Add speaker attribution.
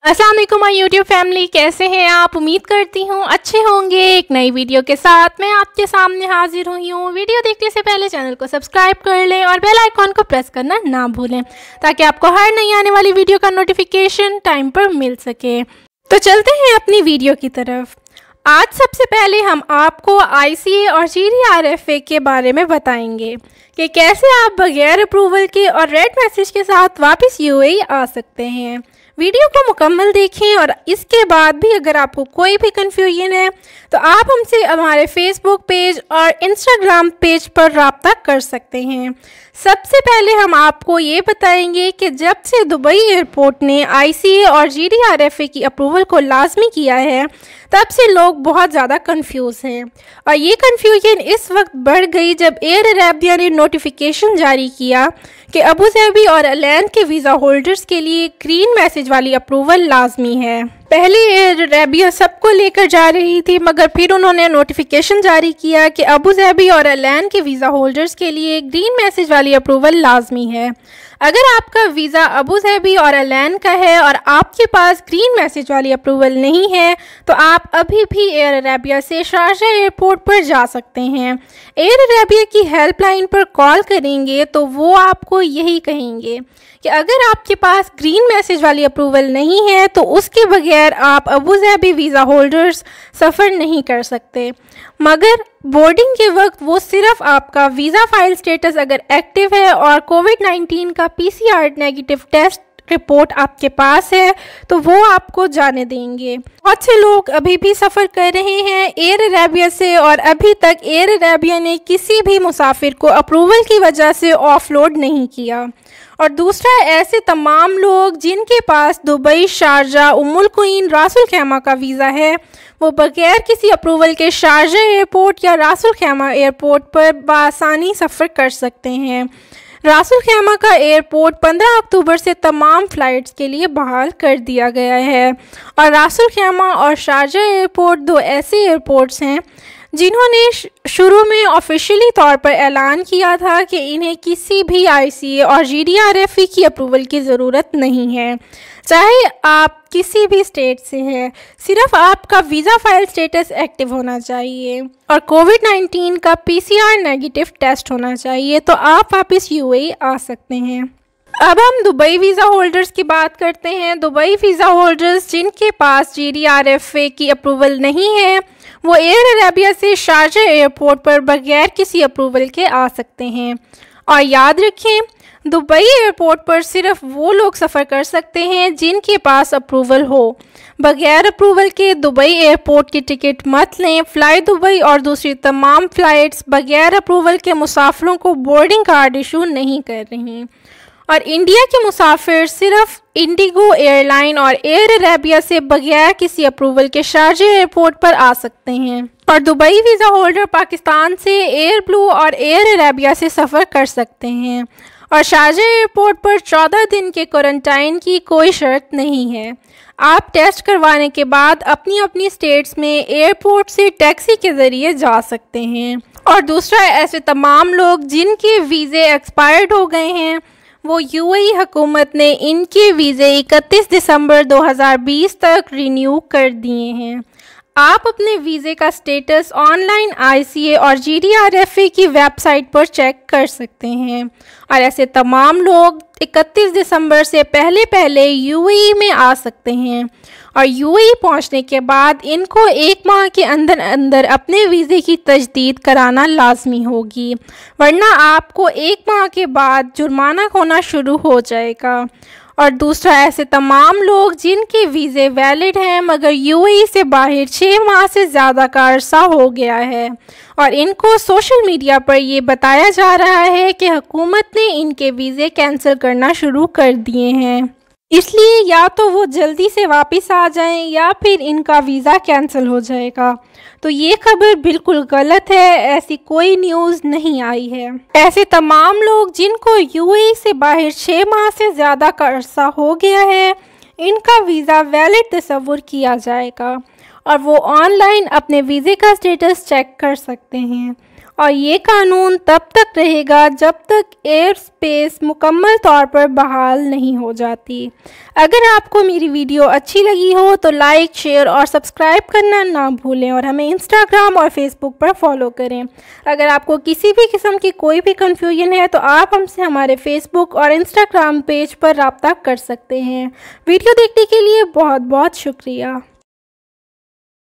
Speaker 1: अस्सलाम वालेकुम my YouTube family, कैसे हैं आप। उम्मीद करती हूँ अच्छे होंगे। एक नई वीडियो के साथ मैं आपके सामने हाजिर हुई हूँ। वीडियो देखने से पहले चैनल को सब्सक्राइब कर लें और बेल आइकॉन को प्रेस करना ना भूलें ताकि आपको हर नई आने वाली वीडियो का नोटिफिकेशन टाइम पर मिल सके। तो चलते हैं अपनी वीडियो की तरफ। आज सबसे पहले हम आपको ICA और GDRFA के बारे में बताएंगे कि कैसे आप बगैर अप्रूवल के और रेड मैसेज के साथ वापस UAE आ सकते हैं। वीडियो को मुकम्मल देखें और इसके बाद भी अगर आपको कोई भी कन्फ्यूजन है तो आप हमसे हमारे फेसबुक पेज और इंस्टाग्राम पेज पर रब्ता कर सकते हैं। सबसे पहले हम आपको ये बताएंगे कि जब से दुबई एयरपोर्ट ने ICA और GDRFA की अप्रूवल को लाजमी किया है तब से लोग बहुत ज़्यादा कंफ्यूज हैं और ये कंफ्यूजन इस वक्त बढ़ गई जब एयर अरेबिया ने नोटिफिकेशन जारी किया कि अबू धाबी और अलैन के वीज़ा होल्डर्स के लिए ग्रीन मैसेज वाली अप्रूवल लाजमी है। पहले एयर अरेबिया सबको लेकर जा रही थी मगर फिर उन्होंने नोटिफिकेशन जारी किया कि अबू धाबी और अलैन के वीज़ा होल्डर्स के लिए ग्रीन मैसेज वाली अप्रूवल लाजमी है। अगर आपका वीज़ा अबू धाबी और अलैन का है और आपके पास ग्रीन मैसेज वाली अप्रूवल नहीं है तो आप अभी भी एयर अरेबिया से शारजा एयरपोर्ट पर जा सकते हैं। एयर अरेबिया की हेल्पलाइन पर कॉल करेंगे तो वो आपको यही कहेंगे कि अगर आपके पास ग्रीन मैसेज वाली अप्रूवल नहीं है तो उसके बगैर आप अबू धाबी वीज़ा होल्डर्स सफ़र नहीं कर सकते, मगर बोर्डिंग के वक्त वो सिर्फ आपका वीज़ा फाइल स्टेटस अगर एक्टिव है और कोविड-19 का PCR नेगेटिव टेस्ट रिपोर्ट आपके पास है तो वो आपको जाने देंगे। बहुत से लोग अभी भी सफ़र कर रहे हैं एयर अरेबिया से और अभी तक एयर अरेबिया ने किसी भी मुसाफिर को अप्रूवल की वजह से ऑफलोड नहीं किया। और दूसरा, ऐसे तमाम लोग जिनके पास दुबई, शारजा, उम्मुल क्वीन, रासुल खैमा का वीज़ा है वो बगैर किसी अप्रूवल के शारजा एयरपोर्ट या रासुल खैमा एयरपोर्ट पर बआसानी सफ़र कर सकते हैं। रासुल खैमा का एयरपोर्ट 15 अक्टूबर से तमाम फ़्लाइट्स के लिए बहाल कर दिया गया है और रासुल खैमा और शारजा एयरपोर्ट दो ऐसे एयरपोर्ट्स हैं जिन्होंने शुरू में ऑफिशियली तौर पर ऐलान किया था कि इन्हें किसी भी ICA और GDRFA की अप्रूवल की ज़रूरत नहीं है, चाहे आप किसी भी स्टेट से हैं। सिर्फ आपका वीज़ा फाइल स्टेटस एक्टिव होना चाहिए और कोविड-19 का PCR नेगेटिव टेस्ट होना चाहिए तो आप वापस UAE आ सकते हैं। अब हम दुबई वीज़ा होल्डर्स की बात करते हैं। दुबई वीज़ा होल्डर्स जिनके पास GDRFA की अप्रूवल नहीं है वो एयर अरेबिया से शारजा एयरपोर्ट पर बगैर किसी अप्रूवल के आ सकते हैं। और याद रखें, दुबई एयरपोर्ट पर सिर्फ वो लोग सफ़र कर सकते हैं जिनके पास अप्रूवल हो। बगैर अप्रूवल के दुबई एयरपोर्ट की टिकट मत लें। फ़्लाई दुबई और दूसरी तमाम फ़्लाइट्स बगैर अप्रूवल के मुसाफिरों को बोर्डिंग कार्ड इशू नहीं कर रही। और इंडिया के मुसाफिर सिर्फ इंडिगो एयरलाइन और एयर अरेबिया से बगैर किसी अप्रूवल के शारजा एयरपोर्ट पर आ सकते हैं। और दुबई वीज़ा होल्डर पाकिस्तान से एयर ब्लू और एयर अरेबिया से सफ़र कर सकते हैं और शारजा एयरपोर्ट पर 14 दिन के क्वारंटाइन की कोई शर्त नहीं है। आप टेस्ट करवाने के बाद अपनी अपनी स्टेट्स में एयरपोर्ट से टैक्सी के ज़रिए जा सकते हैं। और दूसरा, ऐसे तमाम लोग जिनके वीज़े एक्सपायर्ड हो गए हैं वो UAE हुकूमत ने इनके वीज़े 31 दिसंबर 2020 तक रिन्यू कर दिए हैं। आप अपने वीज़े का स्टेटस ऑनलाइन ICA और GDRFA की वेबसाइट पर चेक कर सकते हैं और ऐसे तमाम लोग 31 दिसंबर से पहले UAE में आ सकते हैं और UAE पहुंचने के बाद इनको 1 माह के अंदर अंदर अपने वीज़े की तजदीद कराना लाजमी होगी, वरना आपको 1 माह के बाद जुर्माना होना शुरू हो जाएगा। और दूसरा, ऐसे तमाम लोग जिनके वीज़े वैलिड हैं मगर UAE से बाहर 6 माह से ज़्यादा का अरसा हो गया है और इनको सोशल मीडिया पर ये बताया जा रहा है कि हुकूमत ने इनके वीज़े कैंसिल करना शुरू कर दिए हैं, इसलिए या तो वो जल्दी से वापस आ जाएं या फिर इनका वीज़ा कैंसिल हो जाएगा। तो ये खबर बिल्कुल गलत है, ऐसी कोई न्यूज़ नहीं आई है। ऐसे तमाम लोग जिनको UAE से बाहर 6 माह से ज़्यादा का अरसा हो गया है इनका वीज़ा वैलिड तस्वुर किया जाएगा और वो ऑनलाइन अपने वीज़े का स्टेटस चेक कर सकते हैं। और ये कानून तब तक रहेगा जब तक एयर स्पेस मुकम्मल तौर पर बहाल नहीं हो जाती। अगर आपको मेरी वीडियो अच्छी लगी हो तो लाइक, शेयर और सब्सक्राइब करना ना भूलें और हमें इंस्टाग्राम और फेसबुक पर फॉलो करें। अगर आपको किसी भी किस्म की कोई भी कन्फ्यूजन है तो आप हमसे हमारे फेसबुक और इंस्टाग्राम पेज पर रब्ता कर सकते हैं। वीडियो देखने के लिए बहुत बहुत शुक्रिया।